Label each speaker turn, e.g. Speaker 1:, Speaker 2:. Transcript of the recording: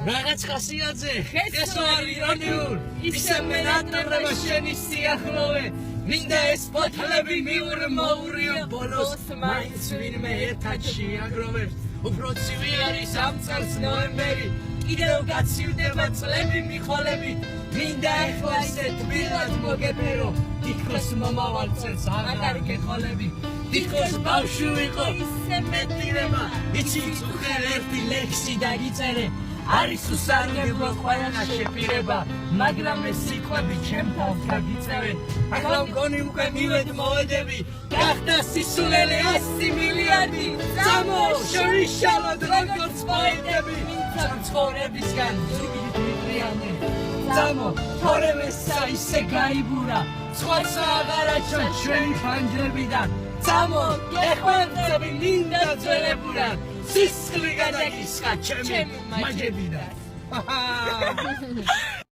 Speaker 1: რაღაც ხასიათზე ეს არ ირონიულ ისე მენატრება შენი სიახლოვე მინდა ეს ფოთლები მიურმოურიო ბოლოს მაინც ვინმე ერთად შეაგროვებს უფრო ცივი არის ამ წელს ნოემბერი კიდევ გაცივდება წლები მიხოლები მინდა ეხლა ისე თბილად მოგეფერო თითქოს მომავალ წელს აღარ გეხოლები თითქოს ბავშვი ვიყო ისე მეტირება იცი უხერ ერთი ლექსი დაგიწერე არის უსარგებლო ყველა შეფირება მაგრამ ეს სიტყვები ჩემთან გაგიწევენ ახლა მგონი უკვე მივედ მოვედები გახდა სისულელე 100 მილიარდი წამო შევიშალოთ როგორც პოეტები ცხოვრებისგან ვიტრიანე წამო თორემესა ისე გაიბურა სხვაც აღარაჩვენ ჩვენი ფანჯრებიდან წამო გეხვეწები მინდა ძველებურად სისხლი გადაგისხა ჩემი მაჯებიდან